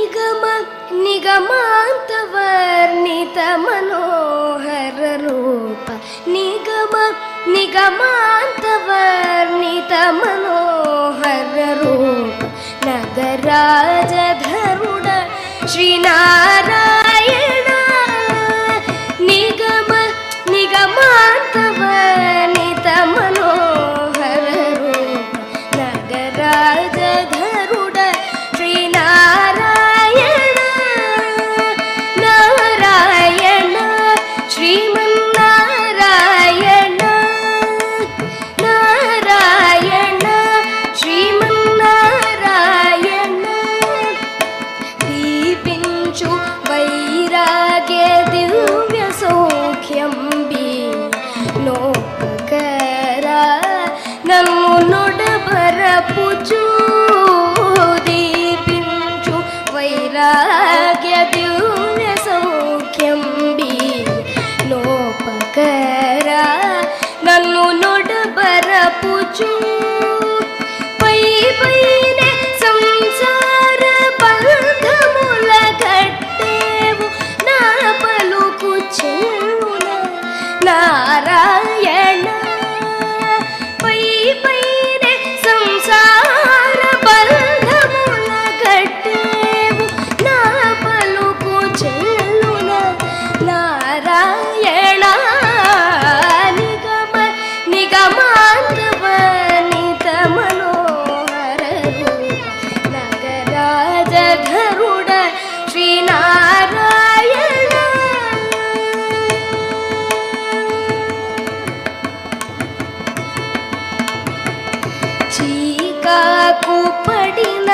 ನಿಗಮ ನಿಗಮಾಂತವರ್ಣಿತ ಮನೋಹರ ರೂಪ ನಿಗಮ ನಿಗಮಾಂತವರ್ಣಿತ ಮನೋಹರ ರೂಪ ನಗರಾಜಧರುಡ ಶ್ರೀನಾರಾಯಣ ನಿಗಮ ನಿಗಮಾಂತವರ್ಣಿತ ಮನೋಹರ ರೂಪ ನಗರಾಜಧರುಡ ಶ್ರೀನಾರಾಯಣ ನಾರಾಯಣ ಶ್ರೀಮನ್ನಾರಾಯಣ ನಾರಾಯಣ ಶ್ರೀಮನ್ನಾರಾಯಣ ದೀಪಿಂಚು ವೈರಾಗ್ಯ ದಿವ್ಯ ಸೌಖ್ಯಂ ಬಿ ನೋಪಕರ ನಮ್ಮು ನೊಡಬರ ಪುಜು ದೀಪಿಂಚು ವೈರಾಗ್ಯ ದಿವ್ಯ ಸೌಖ್ಯಂ ಬಿ ನೋಪಕರ ನನ್ನು ನೊಡಬರ ಪುಜು ಪೈ ಪೈನೆ ಸಂಸಾರ ಬಂಧ ಮೂಲ ಕಟ್ಟೆವು ನಾ ಪಲುಕು ಚೆಲುನ ನಾರಾಯಣ ಪೈ ಪೈನೆ ಸಂಸಾರ ಬಂಧ ಮೂಲ ಕಟ್ಟೆವು ನಾ ಪಲುಕು ಚೆಲುನ ನಾರಾಯಣ ನಿಗಮ ನಿಗಮಾಂತವರ್ಣಿತ ಮನೋಹರ ರೂಪ ನಗರಾಜಧರುಡ ಶ್ರೀನಾರಾಯಣ చీకాకు పడిన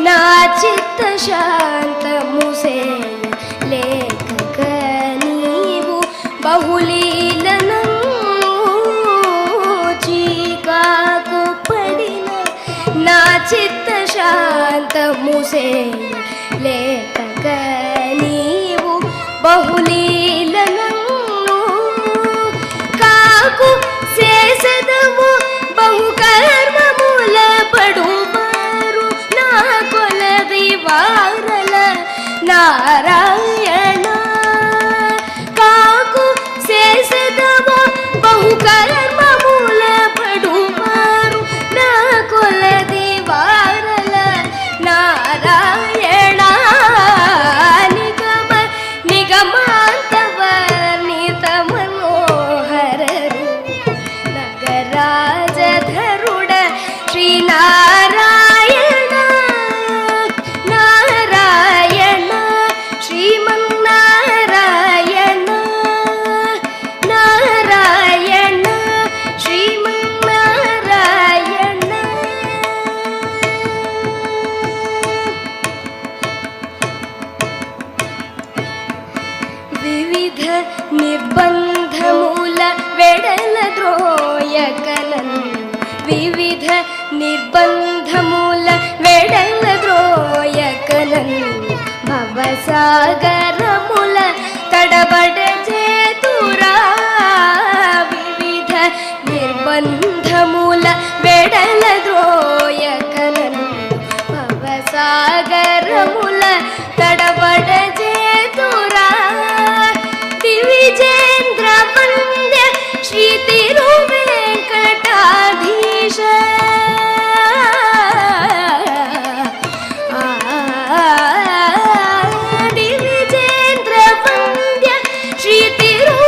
నా చిత్త శాంత ముసేయ లేఖక నీవు బహులీలను చీకాకు పడిన నా చిత్త శాంత ముసేయ లేఖక నీవు బహులీలను కాకు చేసదము ಬಹುಕರ್ಮಮೂಲ ಪಡುವರು ನಾ ಕೊಲದಿ ವಾರಲ ನಾರಾಯಣ ಕಾಕು ಸೇಸದವೋ ಬಹುಕರ್ಮಮೂಲ ಪಡುವರು ನಾ ಕೊಲದಿ ವಾರಲ ನಾರಾಯಣ ನಿಗಮ ನಿಗಮಾಂತವರ್ಣಿತ ಮನೋಹರ ನಗರಾಜಧರುಡ ಶ್ರೀನಾರಾಯಣ ನಾರಾಯಣ ಶ್ರೀಮನ್ನಾರಾಯಣ ನಾರಾಯಣ ಶ್ರೀಮನ್ನಾರಾಯಣ ವಿವಿಧ ನಿರ್ಬಂಧ ಮೂಲ ವೆಡಲ ದ್ರೋಯಕನನ್ ವಿವಿಧ ನಿರ್ಬಂಧ ಮೂಲ ವೆಡಲ ದ್ರೋಯಕನನ್ ಭವಸಾಗರ ಮೂಲ ತಡಬಡ ಚೇತುರ ವಿವಿಧ ನಿರ್ಬಂಧ ಮೂಲ ವೆಡಲ ದ್ರೋಯಕನನ್ ಭವಸಾಗರ ಮೂಲ ತಡಬಡ ಚೇತುರ ದಿವಿಜೇಂದ್ರ ವಂದ್ಯ ಶ್ರೀ ತಿರುವೆಂಕಟಾಧೀಶ ದಿವಿಜೇಂದ್ರ ವಂದ್ಯ ಶ್ರೀ ತಿರುವೆಂಕಟಾಧೀಶ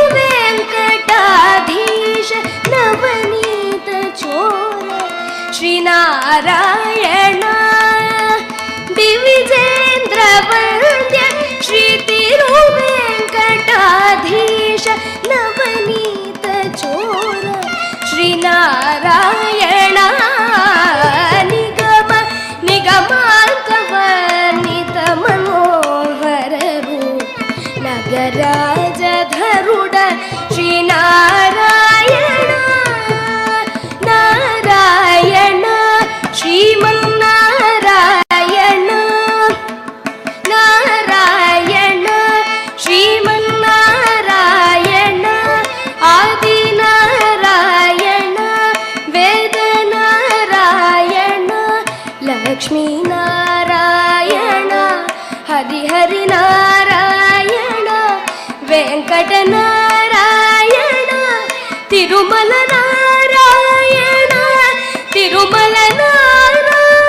ನವನೀತ ಚೋರ ಶ್ರೀನಾರಾಯಣ ದಿವಿಜೇಂದ್ರ ವಂದ್ಯ ಶ್ರೀ ತಿರುವೆಂಕಟಾಧೀಶ ನವನೀತ ಚೋರ ಶ್ರೀನಾರಾಯಣ ನಿಗಮ ನಿಗಮಾಂತವರ್ಣಿತ ಮನೋಹರ ರೂಪ ನಗರಾಜಧರುಡ ಶ್ರೀನಾರಾಯಣ ನಾರಾಯಣ ಶ್ರೀಮನ್ನಾರಾಯಣ ನಾರಾಯಣ ಶ್ರೀಮನ್ನಾರಾಯಣ ಆದಿನಾರಾಯಣ ವೇದನಾರಾಯಣ ಲಕ್ಷ್ಮೀನಾರಾಯಣ శ్రీహరినారాయణ వెంకటనారాయణ తిరుమల నారాయణ